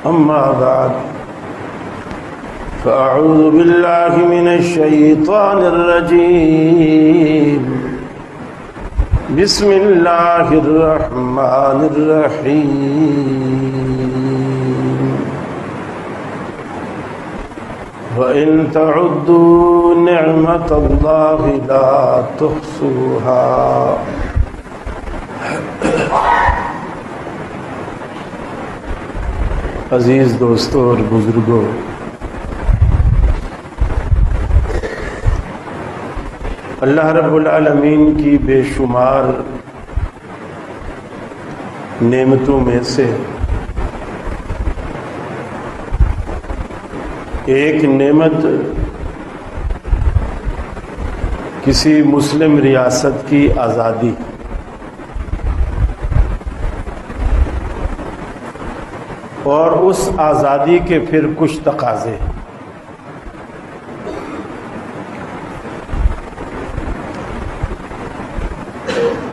أما بعد فأعوذ بالله من الشيطان الرجيم بسم الله الرحمن الرحيم وإن تعدوا نعمة الله لا تحصوها عزیز دوستوں اور بزرگوں، اللہ رب العالمین کی بے شمار نعمتوں میں سے ایک نعمت کسی مسلم ریاست کی آزادی، اور اس آزادی کے پھر کچھ تقاضے۔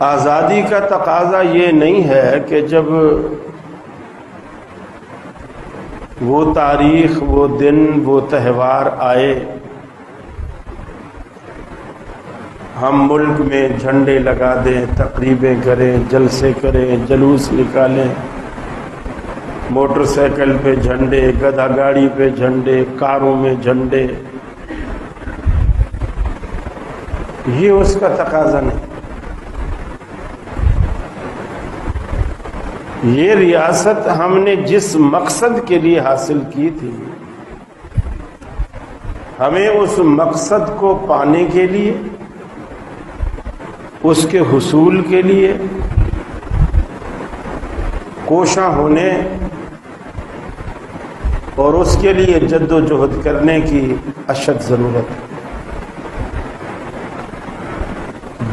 آزادی کا تقاضا یہ نہیں ہے کہ جب وہ تاریخ، وہ دن، وہ تہوار آئے ہم ملک میں جھنڈے لگا دیں، تقریبیں کریں، جلسے کریں، جلوس نکالیں، موٹر سائیکل پہ جھنڈے، گدھا گاڑی پہ جھنڈے، کاروں میں جھنڈے۔ یہ اس کا تقاضا نہیں۔ یہ ریاست ہم نے جس مقصد کے لیے حاصل کی تھی، ہمیں اس مقصد کو پانے کے لیے، اس کے حصول کے لیے کوشاں ہونے اور اس کے لیے جد و جہد کرنے کی اشد ضرورت ہے۔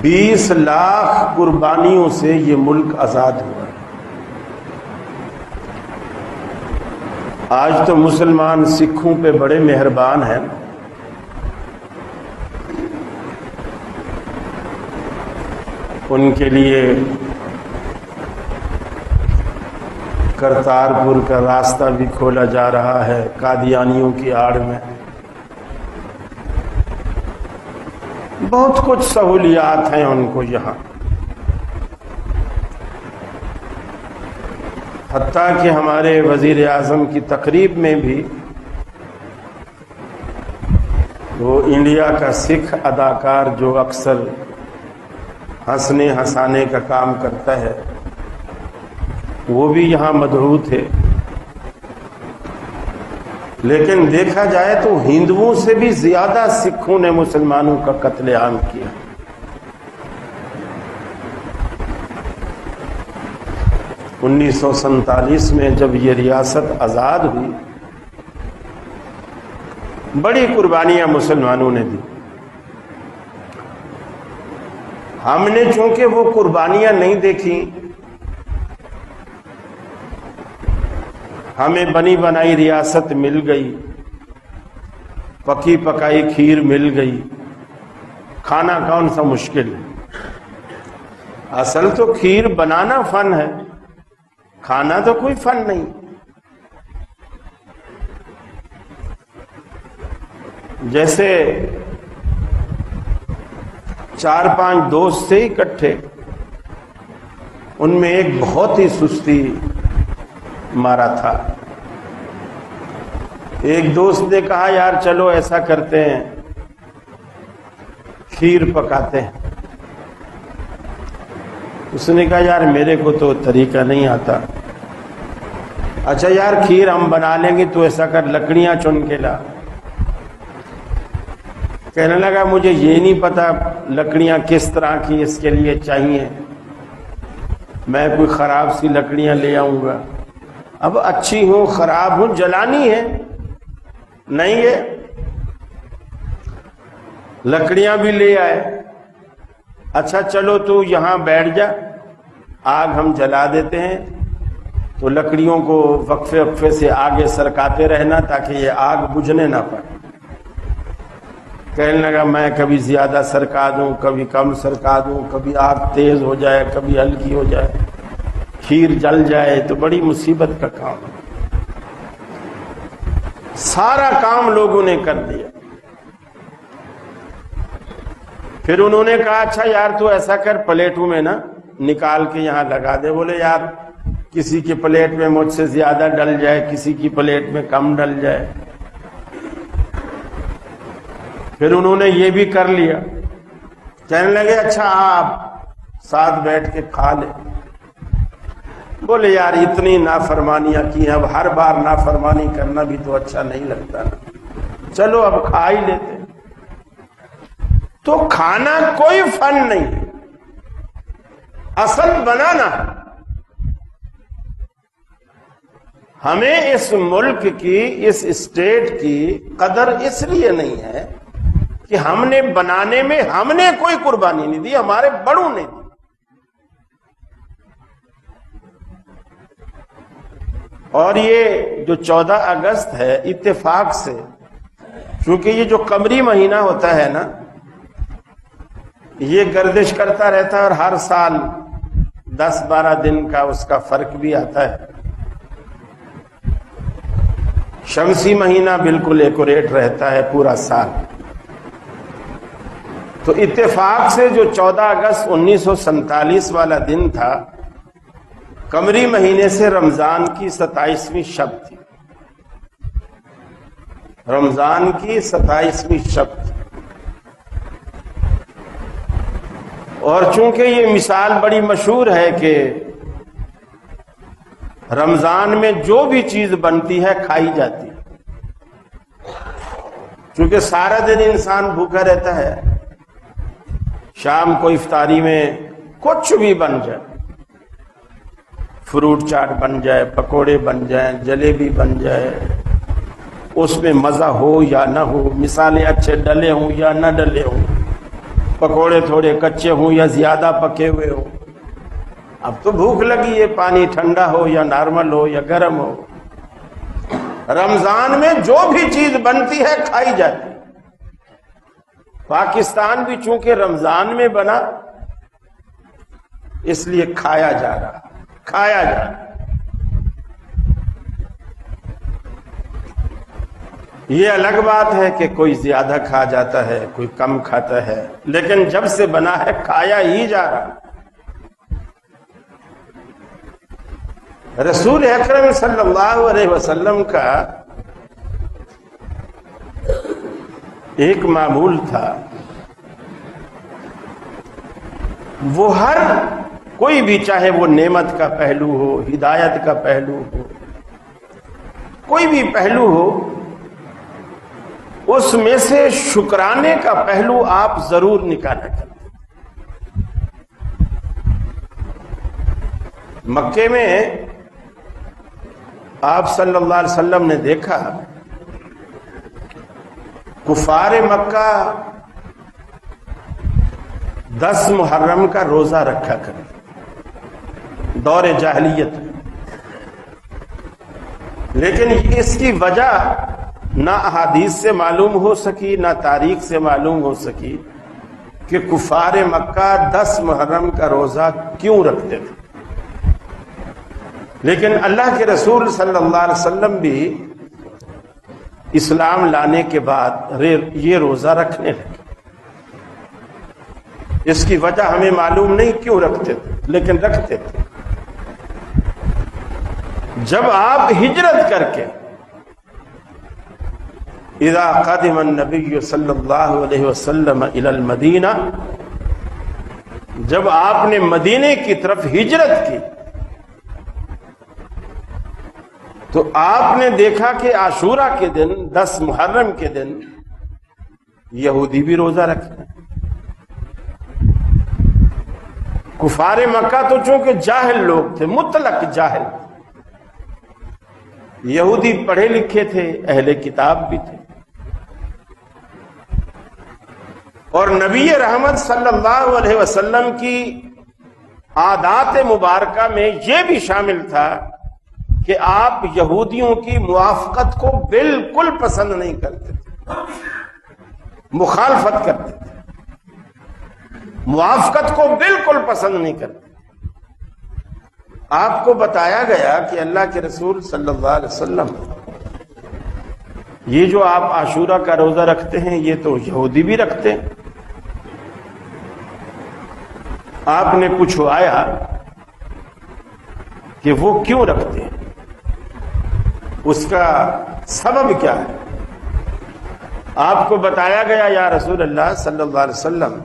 20 لاکھ قربانیوں سے یہ ملک آزاد ہوا ہے۔ آج تو مسلمان سکھوں پہ بڑے مہربان ہیں، ان کے لیے کرتارپور کا راستہ بھی کھولا جا رہا ہے قادیانیوں کی آڑ میں۔ بہت کچھ سہولیات ہیں ان کو یہاں، حتیٰ کہ ہمارے وزیر اعظم کی تقریب میں بھی وہ انڈیا کا سکھ اداکار جو اکثر ہنسنے ہنسانے کا کام کرتا ہے، وہ بھی یہاں مدعو تھے۔ لیکن دیکھا جائے تو ہندوؤں سے بھی زیادہ سکھوں نے مسلمانوں کا قتل عام کیا۔ انیس سو 47 میں جب یہ ریاست آزاد ہوئی، بڑی قربانیاں مسلمانوں نے دی۔ ہم نے چونکہ وہ قربانیاں نہیں دیکھی، ہمیں بنی بنائی ریاست مل گئی، پکی پکائی کھیر مل گئی، کھانا کون سا مشکل ہے؟ اصل تو کھیر بنانا فن ہے، کھانا تو کوئی فن نہیں۔ جیسے 4-5 دوست تھے اکٹھے، ان میں ایک بہت ہی سستی مارا تھا۔ ایک دوست نے کہا یار چلو ایسا کرتے ہیں، کھیر پکاتے ہیں۔ اس نے کہا یار میرے کو تو طریقہ نہیں آتا۔ اچھا یار کھیر ہم بنا لیں گے، تو ایسا کر لکڑیاں چن کے لا۔ کہنے لگا مجھے یہ نہیں پتا لکڑیاں کس طرح کی اس کے لیے چاہیے، میں کوئی خراب سی لکڑیاں لے آؤں گا، اب اچھی ہوں خراب ہوں جلانی ہے نہیں ہے۔ لکڑیاں بھی لے آئے۔ اچھا چلو تو یہاں بیٹھ جا، آگ ہم جلا دیتے ہیں، تو لکڑیوں کو وقفے وقفے سے آگے سرکاتے رہنا تاکہ یہ آگ بجھنے نہ پائے۔ کہنے لگا میں کبھی زیادہ سرکا دوں، کبھی کم سرکا دوں، کبھی آگ تیز ہو جائے، کبھی ہلکی ہو جائے، کھیر جل جائے، تو بڑی مصیبت کا کام ہے۔ سارا کام لوگوں نے کر دیا. پھر انہوں نے کہا اچھا یار تو ایسا کر پلیٹوں میں نا نکال کے یہاں لگا دے. بولے یار کسی کی پلیٹ میں مجھ سے زیادہ ڈل جائے, کسی کی پلیٹ میں کم ڈل جائے. پھر انہوں نے یہ بھی کر لیا. کہنے لگے اچھا آپ ساتھ بیٹھ کے کھا لے. بولے یار اتنی نافرمانیاں کی ہیں, اب ہر بار نافرمانی کرنا بھی تو اچھا نہیں لگتا نا, چلو اب کھا ہی لیتے. تو کھانا کوئی فن نہیں, اصل بنانا. ہمیں اس ملک کی, اس اسٹیٹ کی قدر اس لیے نہیں ہے کہ ہم نے بنانے میں ہم نے کوئی قربانی نہیں دی, ہمارے بڑوں نے دی. اور یہ جو 14 اگست ہے اتفاق سے, چونکہ یہ جو قمری مہینہ ہوتا ہے نا یہ گردش کرتا رہتا ہے اور ہر سال 10-12 دن کا اس کا فرق بھی آتا ہے. شمسی مہینہ بالکل ایکوریٹ رہتا ہے پورا سال. تو اتفاق سے جو 14 اگست 1947 والا دن تھا قمری مہینے سے رمضان کی 27ویں شب تھی. رمضان کی 27ویں شب تھی. اور چونکہ یہ مثال بڑی مشہور ہے کہ رمضان میں جو بھی چیز بنتی ہے کھائی جاتی ہے, چونکہ سارا دن انسان بھوکا رہتا ہے. شام کو افطاری میں کچھ بھی بن جائے, فروٹ چاٹ بن جائے, پکوڑے بن جائیں, جلیبی بن جائے, اس میں مزہ ہو یا نہ ہو, مثالیں اچھے ڈلے ہوں یا نہ ڈلے ہوں, پکوڑے تھوڑے کچے ہوں یا زیادہ پکے ہوئے ہوں. اب تو بھوک لگی ہے, پانی ٹھنڈا ہو یا نارمل ہو یا گرم ہو, رمضان میں جو بھی چیز بنتی ہے کھائی جاتی. پاکستان بھی چونکہ رمضان میں بنا اس لیے کھایا جا رہا, کھایا جا رہا. یہ الگ بات ہے کہ کوئی زیادہ کھا جاتا ہے, کوئی کم کھاتا ہے, لیکن جب سے بنا ہے کھایا ہی جا رہا. رسول اکرم صلی اللہ علیہ وسلم کا ایک معمول تھا, وہ ہر کوئی بھی چاہے وہ نعمت کا پہلو ہو, ہدایت کا پہلو ہو, کوئی بھی پہلو ہو, اس میں سے شکرانے کا پہلو آپ ضرور نکالا کرتے. مکے میں آپ صلی اللہ علیہ وسلم نے دیکھا کفار مکہ 10 محرم کا روزہ رکھا کرتے دور جاہلیت میں, لیکن اس کی وجہ نہ احادیث سے معلوم ہو سکی نہ تاریخ سے معلوم ہو سکی کہ کفار مکہ 10 محرم کا روزہ کیوں رکھتے تھے. لیکن اللہ کے رسول صلی اللہ علیہ وسلم بھی اسلام لانے کے بعد یہ روزہ رکھنے لگے. اس کی وجہ ہمیں معلوم نہیں کیوں رکھتے تھے, لیکن رکھتے تھے. جب آپ ہجرت کر کے اذا قدم النبی صلی اللہ علیہ وسلم الی المدینہ, جب آپ نے مدینے کی طرف ہجرت کی تو آپ نے دیکھا کہ عاشورہ کے دن 10 محرم کے دن یہودی بھی روزہ رکھتے. کفار مکہ تو چونکہ جاہل لوگ تھے, مطلق جاہل, یہودی پڑھے لکھے تھے, اہل کتاب بھی تھے, اور نبی رحمت صلی اللہ علیہ وسلم کی عادات مبارکہ میں یہ بھی شامل تھا کہ آپ یہودیوں کی موافقت کو بالکل پسند نہیں کرتے تھے, مخالفت کرتے تھے, موافقت کو بالکل پسند نہیں کرتے. آپ کو بتایا گیا کہ اللہ کے رسول صلی اللہ علیہ وسلم یہ جو آپ عاشورہ کا روزہ رکھتے ہیں یہ تو یہودی بھی رکھتے ہیں. آپ نے پوچھوایا کہ وہ کیوں رکھتے ہیں, اس کا سبب کیا ہے؟ آپ کو بتایا گیا یا رسول اللہ صلی اللہ علیہ وسلم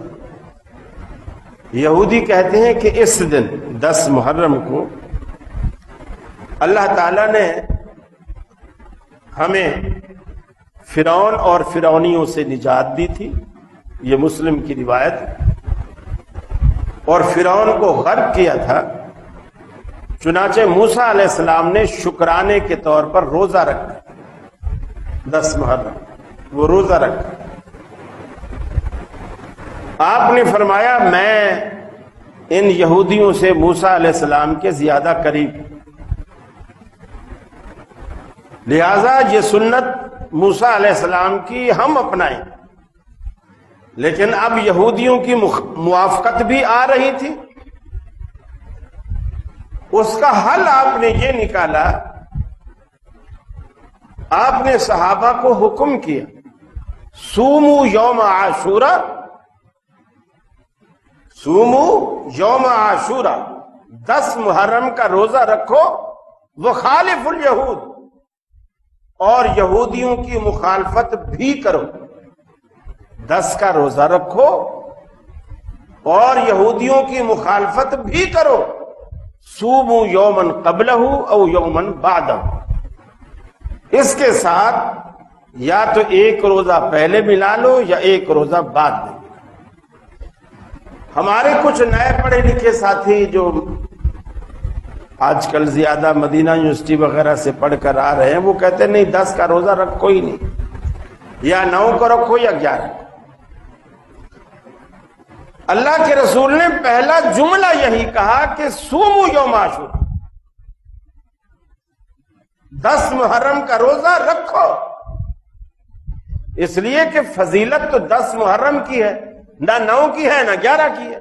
یہودی کہتے ہیں کہ اس دن 10 محرم کو اللہ تعالیٰ نے ہمیں فرعون اور فرعونیوں سے نجات دی تھی, یہ مسلم کی روایت ہے, اور فرعون کو غرق کیا تھا. چنانچہ موسیٰ علیہ السلام نے شکرانے کے طور پر روزہ رکھا, 10 محرم وہ روزہ رکھا. آپ نے فرمایا میں ان یہودیوں سے موسیٰ علیہ السلام کے زیادہ قریب, لہذا یہ سنت موسیٰ علیہ السلام کی ہم اپنائیں. لیکن اب یہودیوں کی موافقت بھی آ رہی تھی. اس کا حل آپ نے یہ نکالا, آپ نے صحابہ کو حکم کیا سومو یوم عاشورہ, سومو یوم عاشورہ, 10 محرم کا روزہ رکھو, وخالف الیہود, اور یہودیوں کی مخالفت بھی کرو. 10 کا روزہ رکھو اور یہودیوں کی مخالفت بھی کرو. صوموا یومن قبلہ او یومن بعدہ, اس کے ساتھ یا تو ایک روزہ پہلے ملا لو یا ایک روزہ بعد میں. ہمارے کچھ نئے پڑھے لکھے ساتھی جو آج کل زیادہ مدینہ یونیورسٹی وغیرہ سے پڑھ کر آ رہے ہیں, وہ کہتے ہیں نہیں 10 کا روزہ رکھو ہی نہیں, یا 9 کو رکھو یا 11 کو. اللہ کے رسول نے پہلا جملہ یہی کہا کہ صوموا یوم عاشورہ, 10 محرم کا روزہ رکھو, اس لیے کہ فضیلت تو 10 محرم کی ہے, نہ 9 کی ہے نہ 11 کی ہے.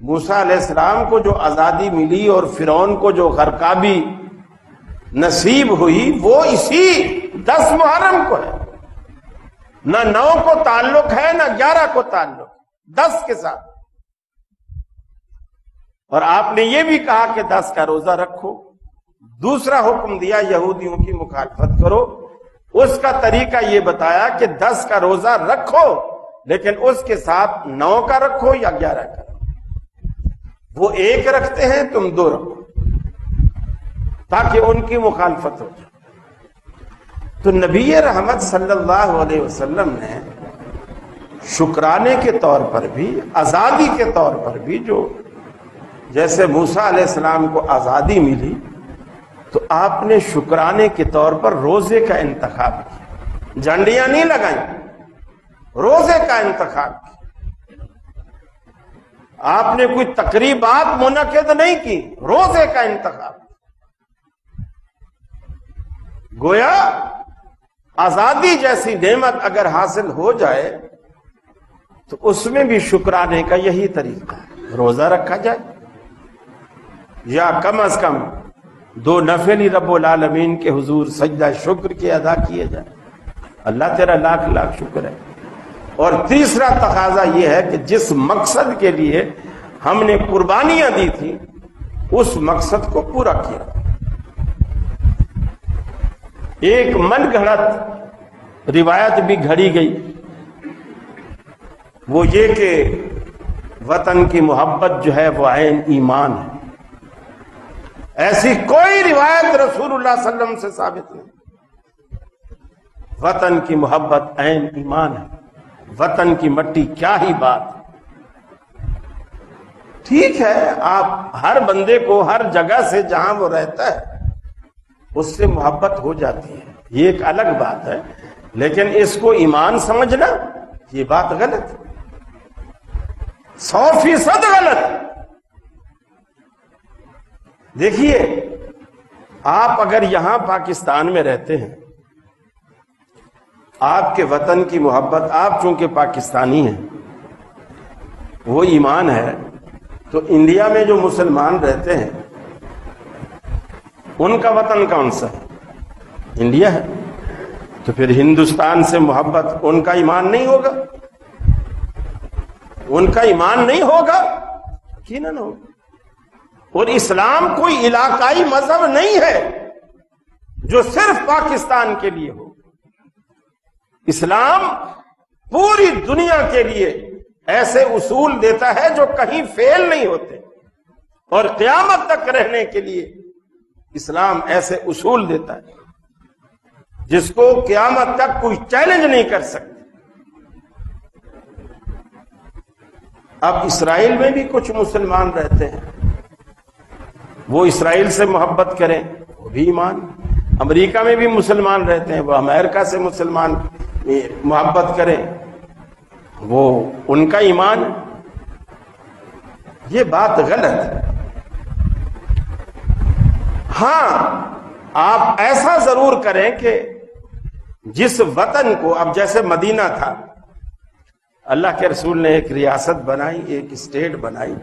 موسیٰ علیہ السلام کو جو آزادی ملی اور فرعون کو جو غرقابی نصیب ہوئی وہ اسی 10 محرم کو ہے. نہ 9 کو تعلق ہے نہ 11 کو تعلق, 10 کے ساتھ. اور آپ نے یہ بھی کہا کہ 10 کا روزہ رکھو. دوسرا حکم دیا یہودیوں کی مخالفت کرو. اس کا طریقہ یہ بتایا کہ 10 کا روزہ رکھو لیکن اس کے ساتھ 9 کا رکھو یا 11 کا. وہ 1 رکھتے ہیں تم 2 رکھو تاکہ ان کی مخالفت ہو جائے. تو نبی رحمت صلی اللہ علیہ وسلم نے شکرانے کے طور پر بھی, آزادی کے طور پر بھی, جو جیسے موسیٰ علیہ السلام کو آزادی ملی تو آپ نے شکرانے کے طور پر روزے کا انتخاب کیا. جھنڈیاں نہیں لگائیں, روزے کا انتخاب کیا. آپ نے کوئی تقریبات منعقد نہیں کی, روزے کا انتخاب. گویا آزادی جیسی نعمت اگر حاصل ہو جائے تو اس میں بھی شکرانے کا یہی طریقہ ہے, روزہ رکھا جائے یا کم از کم 2 نفلی رب العالمین کے حضور سجدہ شکر کے ادا کیے جائے. اللہ تیرا لاکھ لاکھ شکر ہے. اور تیسرا تقاضا یہ ہے کہ جس مقصد کے لیے ہم نے قربانیاں دی تھی اس مقصد کو پورا کیا. ایک من گھڑت روایت بھی گھڑی گئی, وہ یہ کہ وطن کی محبت جو ہے وہ عین ایمان ہے. ایسی کوئی روایت رسول اللہ صلی اللہ علیہ وسلم سے ثابت نہیں. وطن کی محبت عین ایمان ہے. وطن کی مٹی کیا ہی بات. ٹھیک ہے آپ ہر بندے کو ہر جگہ سے جہاں وہ رہتا ہے اس سے محبت ہو جاتی ہے, یہ ایک الگ بات ہے, لیکن اس کو ایمان سمجھنا یہ بات غلط ہے, 100% غلط. دیکھیے آپ اگر یہاں پاکستان میں رہتے ہیں, آپ کے وطن کی محبت, آپ چونکہ پاکستانی ہیں وہ ایمان ہے, تو انڈیا میں جو مسلمان رہتے ہیں ان کا وطن کون سا ہے؟ انڈیا ہے. تو پھر ہندوستان سے محبت ان کا ایمان نہیں ہوگا؟ ان کا ایمان نہیں ہوگا؟ یقیناً ہوگا۔ اور اسلام کوئی علاقائی مذہب نہیں ہے جو صرف پاکستان کے لیے ہو۔ اسلام پوری دنیا کے لیے ایسے اصول دیتا ہے جو کہیں فیل نہیں ہوتے، اور قیامت تک رہنے کے لیے اسلام ایسے اصول دیتا ہے جس کو قیامت تک کوئی چیلنج نہیں کر سکتا۔ اب اسرائیل میں بھی کچھ مسلمان رہتے ہیں، وہ اسرائیل سے محبت کریں وہ بھی ایمان۔ امریکہ میں بھی مسلمان رہتے ہیں، وہ امریکہ سے مسلمان محبت کریں وہ ان کا ایمان۔ یہ بات غلط ہے۔ ہاں آپ ایسا ضرور کریں کہ جس وطن کو، اب جیسے مدینہ تھا، اللہ کے رسول نے ایک ریاست بنائی، ایک اسٹیٹ بنائی،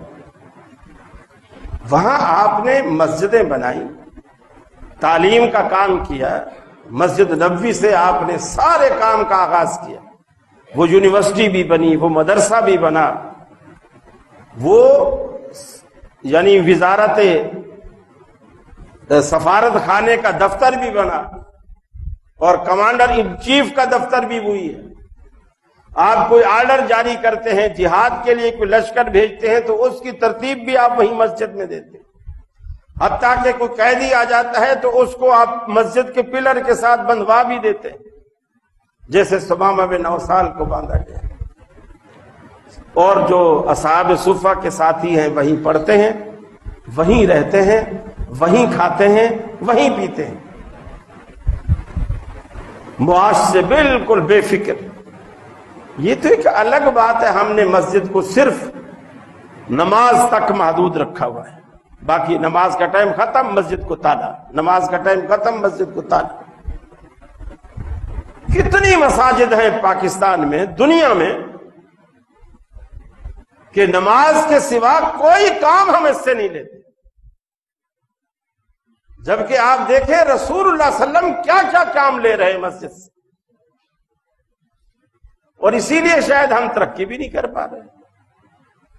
وہاں آپ نے مسجدیں بنائی، تعلیم کا کام کیا، مسجد نبوی سے آپ نے سارے کام کا آغاز کیا، وہ یونیورسٹی بھی بنی، وہ مدرسہ بھی بنا، وہ یعنی وزارت سفارت خانے کا دفتر بھی بنا، اور کمانڈر ان چیف کا دفتر بھی وہی ہے۔ آپ کوئی آرڈر جاری کرتے ہیں، جہاد کے لیے کوئی لشکر بھیجتے ہیں تو اس کی ترتیب بھی آپ وہی مسجد میں دیتے ہیں۔ حتیٰ کہ کوئی قیدی آ جاتا ہے تو اس کو آپ مسجد کے پلر کے ساتھ بندھوا بھی دیتے ہیں، جیسے ثمامہ بن اوصال کو باندھا گیا۔ اور جو اصحاب صفہ کے ساتھی ہیں وہیں پڑھتے ہیں، وہیں رہتے ہیں، وہیں کھاتے ہیں، وہیں پیتے ہیں، معاش سے بالکل بے فکر۔ یہ تو ایک الگ بات ہے، ہم نے مسجد کو صرف نماز تک محدود رکھا ہوا ہے، باقی نماز کا ٹائم ختم مسجد کو تالا، نماز کا ٹائم ختم مسجد کو تالا۔ کتنی مساجد ہیں پاکستان میں، دنیا میں، کہ نماز کے سوا کوئی کام ہم اس سے نہیں لیتے، جبکہ آپ دیکھیں رسول اللہ صلی اللہ علیہ وسلم کیا کیا کام لے رہے ہیں مسجد سے، اور اسی لیے شاید ہم ترقی بھی نہیں کر پا رہے۔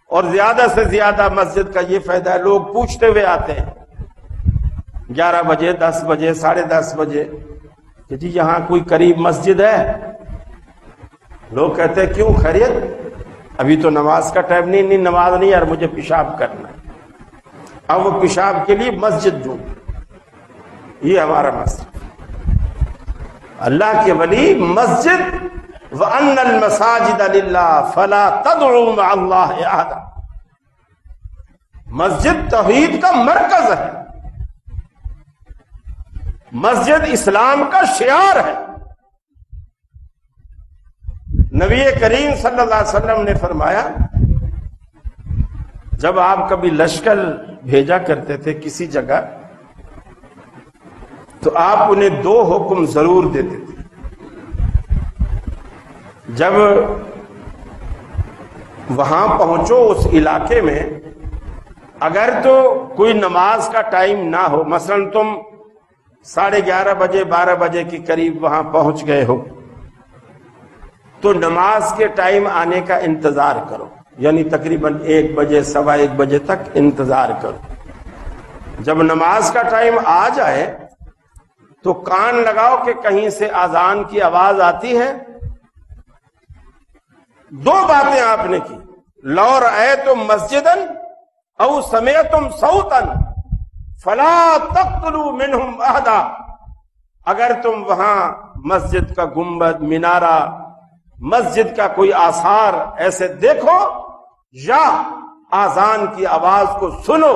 اور زیادہ سے زیادہ مسجد کا یہ فائدہ ہے، لوگ پوچھتے ہوئے آتے ہیں 11 بجے، 10 بجے، 10:30 بجے کہ جی یہاں کوئی قریب مسجد ہے؟ لوگ کہتے ہیں کیوں، خیریت؟ ابھی تو نماز کا ٹائم نہیں نماز نہیں یار، مجھے پیشاب کرنا ہے۔ اب وہ پیشاب کے لیے مسجد ڈھونڈ، یہ ہمارا مسجد۔ اللہ کے ولی مسجد، وَأَنَّ الْمَسَاجِدَ لِلَّهِ فَلَا تَدْعُوا مَعَ اللَّهِ أَحَدًا۔ مسجد توحید کا مرکز ہے، مسجد اسلام کا شعار ہے۔ نبی کریم صلی اللہ علیہ وسلم نے فرمایا، جب آپ کبھی لشکر بھیجا کرتے تھے کسی جگہ تو آپ انہیں 2 حکم ضرور دیتے تھے۔ جب وہاں پہنچو اس علاقے میں، اگر تو کوئی نماز کا ٹائم نہ ہو، مثلا تم 11:30 بجے 12 بجے کے قریب وہاں پہنچ گئے ہو، تو نماز کے ٹائم آنے کا انتظار کرو، یعنی تقریباً 1 بجے 1:15 بجے تک انتظار کرو۔ جب نماز کا ٹائم آ جائے تو کان لگاؤ کہ کہیں سے اذان کی آواز آتی ہے۔ 2 باتیں آپ نے کی، لو رأیتم مسجدا او سمعتم صوتا فلا تقتلوا منهم احدا۔ اگر تم وہاں مسجد کا گنبد، مینارہ، مسجد کا کوئی آثار ایسے دیکھو یا اذان کی آواز کو سنو،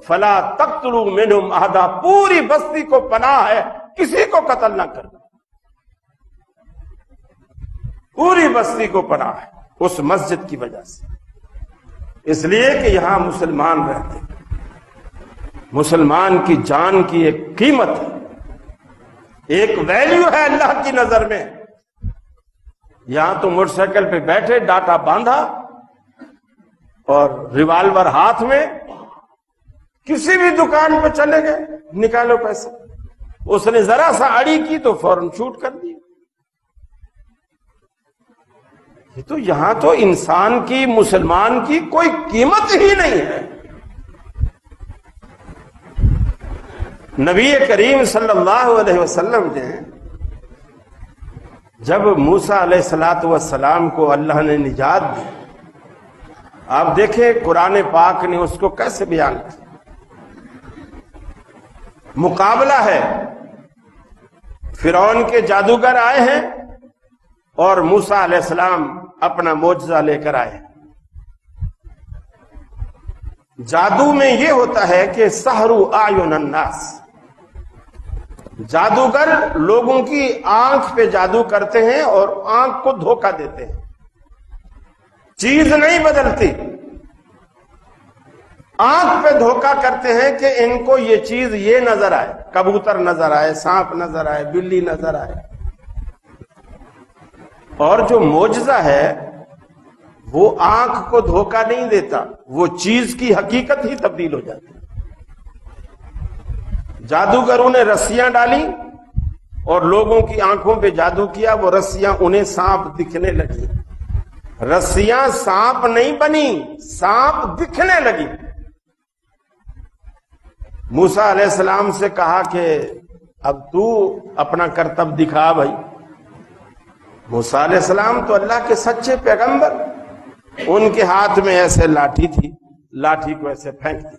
فلا تقتلوا منهم احدا، پوری بستی کو پناہ ہے، کسی کو قتل نہ کرنا، پوری بستی کو پناہ ہے اس مسجد کی وجہ سے، اس لیے کہ یہاں مسلمان رہتے ہیں۔ مسلمان کی جان کی ایک قیمت ہے، ایک ویلیو ہے اللہ کی نظر میں۔ یہاں تو موٹر سائیکل پہ بیٹھے، ڈاٹا باندھا اور ریوالور ہاتھ میں، کسی بھی دکان پہ چلے گئے، نکالو پیسے، اس نے ذرا سا اڑی کی تو فوراً شوٹ کر دی، یہ تو یہاں تو انسان کی، مسلمان کی کوئی قیمت ہی نہیں ہے۔ نبی کریم صلی اللہ علیہ وسلم نے جب موسیٰ علیہ السلام کو اللہ نے نجات دی، آپ دیکھیں قرآن پاک نے اس کو کیسے بیان کیا۔ مقابلہ ہے، فرعون کے جادوگر آئے ہیں اور موسیٰ علیہ السلام اپنا معجزہ لے کر آئے ہیں۔ جادو میں یہ ہوتا ہے کہ سحروا اعین الناس، جادوگر لوگوں کی آنکھ پہ جادو کرتے ہیں اور آنکھ کو دھوکہ دیتے ہیں، چیز نہیں بدلتی، آنکھ پہ دھوکہ کرتے ہیں کہ ان کو یہ چیز یہ نظر آئے، کبوتر نظر آئے، سانپ نظر آئے، بلی نظر آئے۔ اور جو معجزہ ہے وہ آنکھ کو دھوکہ نہیں دیتا، وہ چیز کی حقیقت ہی تبدیل ہو جاتی ہے۔ جادوگروں نے رسیاں ڈالی اور لوگوں کی آنکھوں پہ جادو کیا، وہ رسیاں انہیں سانپ دکھنے لگی، رسیاں سانپ نہیں بنی، سانپ دکھنے لگی۔ موسیٰ علیہ السلام سے کہا کہ اب تو اپنا کرتب دکھا بھائی۔ موسیٰ علیہ السلام تو اللہ کے سچے پیغمبر، ان کے ہاتھ میں ایسے لاٹھی تھی، لاٹھی کو ایسے پھینک دی،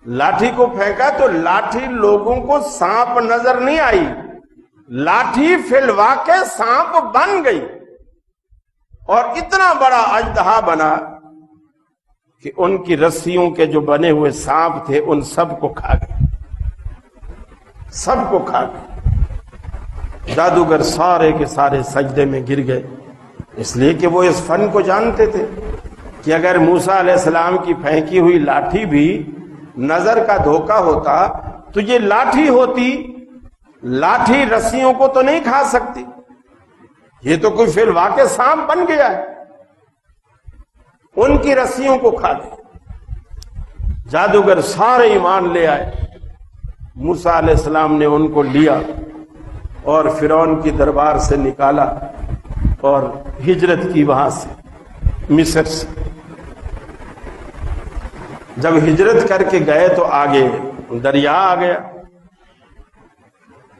لاٹھی کو پھینکا تو لاٹھی لوگوں کو سانپ نظر نہیں آئی، لاٹھی فی الواقع سانپ بن گئی اور اتنا بڑا اژدہا بنا کہ ان کی رسیوں کے جو بنے ہوئے سانپ تھے ان سب کو کھا گئے، سب کو کھا گئے۔ جادوگر سارے کے سارے سجدے میں گر گئے، اس لیے کہ وہ اس فن کو جانتے تھے کہ اگر موسیٰ علیہ السلام کی پھینکی ہوئی لاٹھی بھی نظر کا دھوکہ ہوتا تو یہ لاٹھی ہوتی، لاٹھی رسیوں کو تو نہیں کھا سکتی، یہ تو کوئی فی الواقع سانپ بن گیا ہے، ان کی رسیوں کو کھا دے۔ جادوگر سارے ایمان لے آئے، موسیٰ علیہ السلام نے ان کو لیا اور فرعون کی دربار سے نکالا اور ہجرت کی وہاں سے، مصر سے۔ جب ہجرت کر کے گئے تو آگے دریا آ گیا،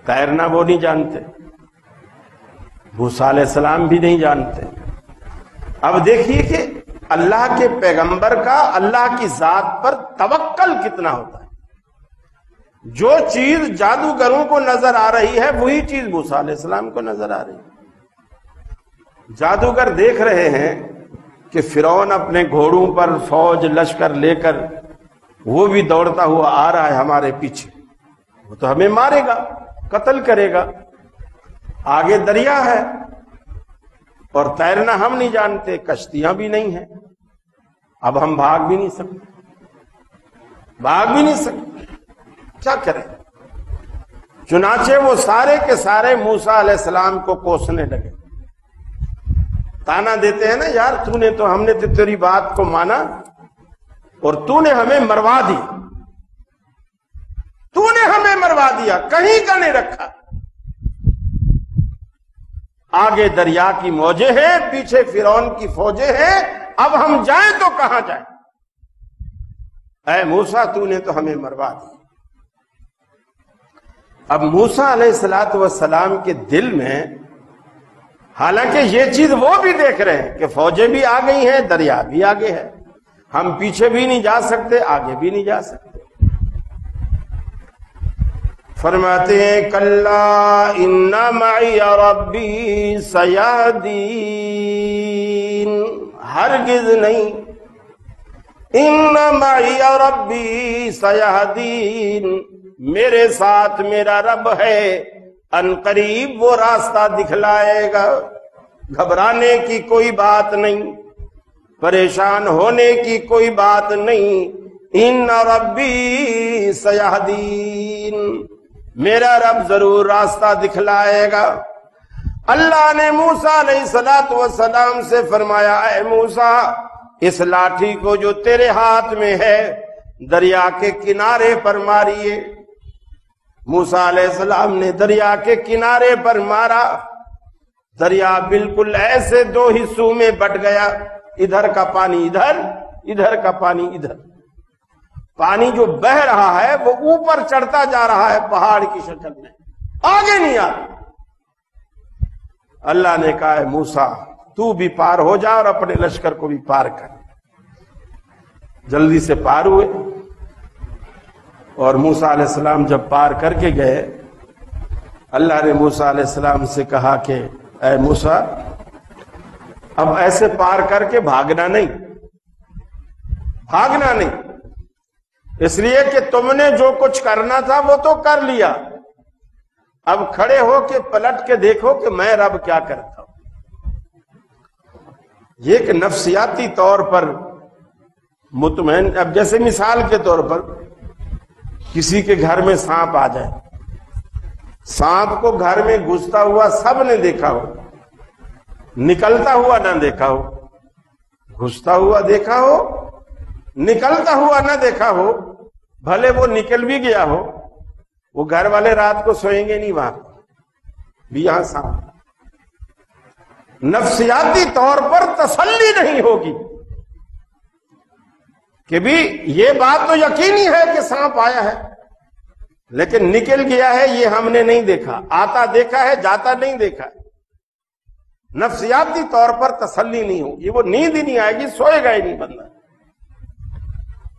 تیرنا وہ نہیں جانتے، موسیٰ علیہ السلام بھی نہیں جانتے۔ اب دیکھیے کہ اللہ کے پیغمبر کا اللہ کی ذات پر توکل کتنا ہوتا ہے۔ جو چیز جادوگروں کو نظر آ رہی ہے وہی چیز موسیٰ علیہ السلام کو نظر آ رہی ہے۔ جادوگر دیکھ رہے ہیں کہ فرعون اپنے گھوڑوں پر فوج لشکر لے کر وہ بھی دوڑتا ہوا آ رہا ہے ہمارے پیچھے، وہ تو ہمیں مارے گا، قتل کرے گا، آگے دریا ہے اور تیرنا ہم نہیں جانتے، کشتیاں بھی نہیں ہیں، اب ہم بھاگ بھی نہیں سکتے، کیا کریں؟ چنانچہ وہ سارے کے سارے موسیٰ علیہ السلام کو کوسنے لگے، تانا دیتے ہیں نا، یار تو نے تو، ہم نے تو تیری بات کو مانا اور تو نے ہمیں مروا دی، تو نے ہمیں مروا دیا، کہیں کا نہیں رکھا۔ آگے دریا کی موجیں ہیں، پیچھے فرعون کی فوجیں ہیں، اب ہم جائیں تو کہاں جائیں؟ اے موسیٰ تو نے تو ہمیں مروا دی۔ اب موسیٰ علیہ السلام کے دل میں، حالانکہ یہ چیز وہ بھی دیکھ رہے ہیں کہ فوجیں بھی آ گئی ہیں، دریا بھی آگے ہے، ہم پیچھے بھی نہیں جا سکتے، آگے بھی نہیں جا سکتے۔ فرماتے ہیں کلا ان معی ربی سیہدین، ہرگز نہیں، ان معی ربی سیہدین، میرے ساتھ میرا رب ہے، ان قریب وہ راستہ دکھلائے گا۔ گھبرانے کی کوئی بات نہیں، پریشان ہونے کی کوئی بات نہیں، ان ربی سیہدین، میرا رب ضرور راستہ دکھلائے گا۔ اللہ نے موسیٰ علیہ السلام سے فرمایا اے موسیٰ، اس لاٹھی کو جو تیرے ہاتھ میں ہے دریا کے کنارے پر ماریے۔ موسیٰ علیہ السلام نے دریا کے کنارے پر مارا، دریا بالکل ایسے دو حصوں میں بٹ گیا، ادھر کا پانی ادھر، ادھر کا پانی ادھر۔ پانی جو بہ رہا ہے وہ اوپر چڑھتا جا رہا ہے پہاڑ کی شکل میں، آگے نہیں آ رہا۔ اللہ نے کہا ہے موسیٰ تو بھی پار ہو جا اور اپنے لشکر کو بھی پار کر۔ جلدی سے پار ہوئے، اور موسیٰ علیہ السلام جب پار کر کے گئے، اللہ نے موسیٰ علیہ السلام سے کہا کہ اے موسیٰ اب ایسے پار کر کے بھاگنا نہیں، بھاگنا نہیں، اس لیے کہ تم نے جو کچھ کرنا تھا وہ تو کر لیا، اب کھڑے ہو کے پلٹ کے دیکھو کہ میں رب کیا کرتا ہوں۔ یہ کہ نفسیاتی طور پر مطمئن، اب جیسے مثال کے طور پر کسی کے گھر میں سانپ آ جائے، سانپ کو گھر میں گھستا ہوا سب نے دیکھا ہو، نکلتا ہوا نہ دیکھا ہو، گھستا ہوا دیکھا ہو، نکلتا ہوا نہ دیکھا ہو، بھلے وہ نکل بھی گیا ہو، وہ گھر والے رات کو سوئیں گے نہیں وہاں بھی، یہاں سانپ۔ نفسیاتی طور پر تسلی نہیں ہوگی کہ بھی یہ بات تو یقینی ہے کہ سانپ آیا ہے، لیکن نکل گیا ہے یہ ہم نے نہیں دیکھا، آتا دیکھا ہے جاتا نہیں دیکھا ہے۔ نفسیاتی طور پر تسلی نہیں ہوگی، وہ نیند ہی نہیں آئے گی، سوئے گا ہی نہیں بندہ۔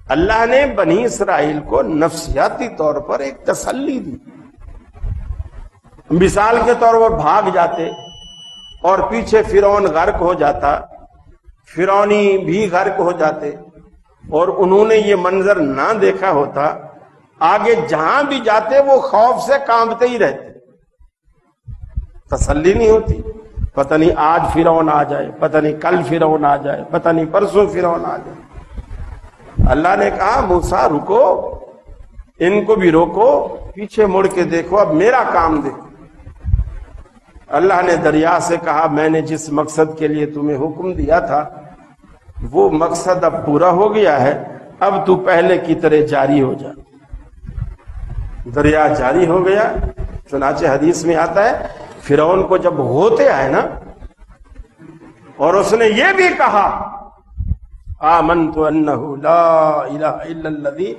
اللہ نے بنی اسرائیل کو نفسیاتی طور پر ایک تسلی دی۔ مثال کے طور پر بھاگ جاتے اور پیچھے فرعون غرق ہو جاتا، فرعونی بھی غرق ہو جاتے، اور انہوں نے یہ منظر نہ دیکھا ہوتا، آگے جہاں بھی جاتے وہ خوف سے کانپتے ہی رہتے، تسلی نہیں ہوتی۔ پتہ نہیں آج فرعون آ جائے، پتہ نہیں کل فرعون آ جائے، پتہ نہیں پرسوں فرعون آ جائے۔ اللہ نے کہا موسیٰ رکو، ان کو بھی روکو، پیچھے مڑ کے دیکھو، اب میرا کام دیکھو۔ اللہ نے دریا سے کہا میں نے جس مقصد کے لیے تمہیں حکم دیا تھا وہ مقصد اب پورا ہو گیا ہے، اب تو پہلے کی طرح جاری ہو جا۔ دریا جاری ہو گیا۔ چنانچہ حدیث میں آتا ہے فرعون کو جب ہوتے آئے نا، اور اس نے یہ بھی کہا آمنت انہ لا الہ الا الذی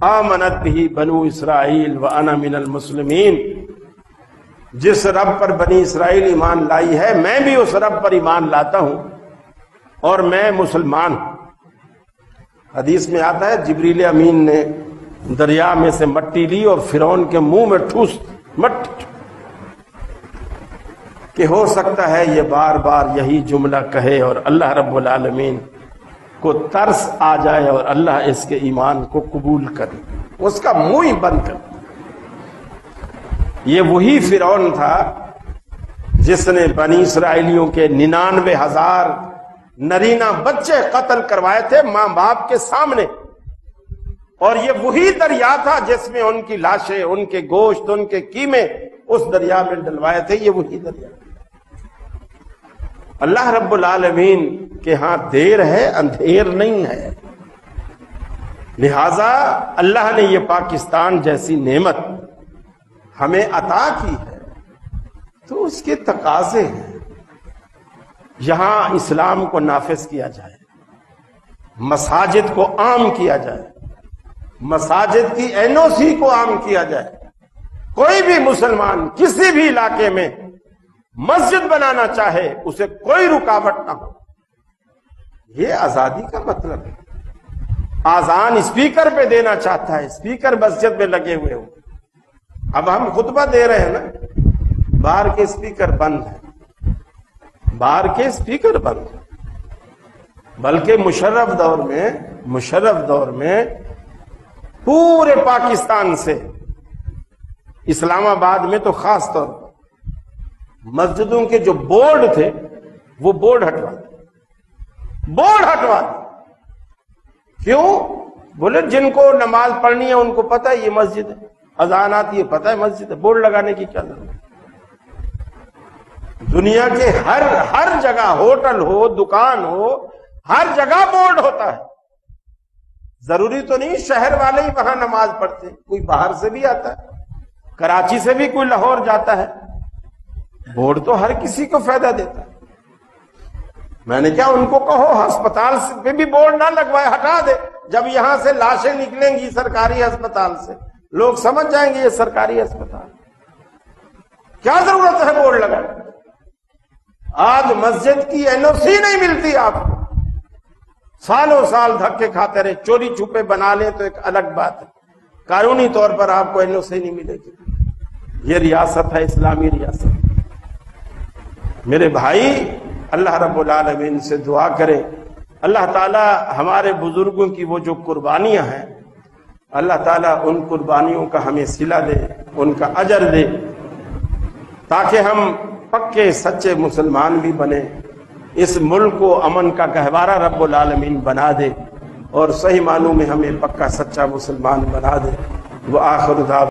آمنت بہ بنو اسرائیل وانا من المسلمین، جس رب پر بنی اسرائیل ایمان لائی ہے میں بھی اس رب پر ایمان لاتا ہوں اور میں مسلمان ہوں۔ حدیث میں آتا ہے جبریل امین نے دریا میں سے مٹی لی اور فرعون کے منہ میں ٹھوس مٹی، کہ ہو سکتا ہے یہ بار بار یہی جملہ کہے اور اللہ رب العالمین کو ترس آ جائے اور اللہ اس کے ایمان کو قبول کرے، اس کا منہ ہی بند کر۔ یہ وہی فرعون تھا جس نے بنی اسرائیلیوں کے 99,000 نرینہ بچے قتل کروائے تھے ماں باپ کے سامنے، اور یہ وہی دریا تھا جس میں ان کی لاشیں، ان کے گوشت، ان کے قیمے اس دریا میں ڈلوائے تھے، یہ وہی دریا۔ اللہ رب العالمین کے ہاں دیر ہے، اندھیر نہیں ہے، لہذا اللہ نے یہ پاکستان جیسی نعمت ہمیں عطا کی ہے تو اس کے تقاضے ہیں، یہاں اسلام کو نافذ کیا جائے، مساجد کو عام کیا جائے، مساجد کی NOC کو عام کیا جائے، کوئی بھی مسلمان کسی بھی علاقے میں مسجد بنانا چاہے اسے کوئی رکاوٹ نہ ہو۔ یہ آزادی کا مطلب ہے۔ آذان اسپیکر پہ دینا چاہتا ہے، اسپیکر مسجد میں لگے ہوئے ہو، اب ہم خطبہ دے رہے ہیں نا، باہر کے اسپیکر بند ہیں، باہر کے اسپیکر بند ہیں، بلکہ مشرف دور میں پورے پاکستان سے، اسلام آباد میں تو خاص طور پر مسجدوں کے جو بورڈ تھے وہ بورڈ ہٹوا دی۔ کیوں؟ بولے جن کو نماز پڑھنی ہے ان کو پتہ ہے یہ مسجد ہے، اذان آتی ہے پتہ ہے مسجد ہے، بورڈ لگانے کی کیا ضرورت ہے؟ دنیا کے ہر جگہ، ہوٹل ہو، دکان ہو، ہر جگہ بورڈ ہوتا ہے۔ ضروری تو نہیں شہر والے ہی وہاں نماز پڑھتے، کوئی باہر سے بھی آتا ہے، کراچی سے بھی کوئی لاہور جاتا ہے، بورڈ تو ہر کسی کو فائدہ دیتا ہے. میں نے کیا ان کو کہو ہسپتال پہ بھی بورڈ نہ لگوائے, ہٹا دے. جب یہاں سے لاشیں نکلیں گی سرکاری ہسپتال سے, لوگ سمجھ جائیں گے یہ سرکاری ہسپتال. کیا ضرورت ہے بورڈ لگانے؟ آج مسجد کی NOC نہیں ملتی آپ کو. سالوں سال دھکے کھاتے رہے, چوری چھپے بنا لیں تو ایک الگ بات ہے, قانونی طور پر آپ کو NOC نہیں ملے گی. یہ ریاست ہے اسلامی ریاست. میرے بھائی, اللہ رب العالمین سے دعا کریں, اللہ تعالی ہمارے بزرگوں کی وہ جو قربانیاں ہیں, اللہ تعالیٰ ان قربانیوں کا ہمیں صلہ دے, ان کا اجر دے, تاکہ ہم پکے سچے مسلمان بھی بنے, اس ملک کو امن کا گہوارہ رب العالمین بنا دے, اور صحیح معنوں میں ہمیں پکا سچا مسلمان بنا دے. وآخر دعوانا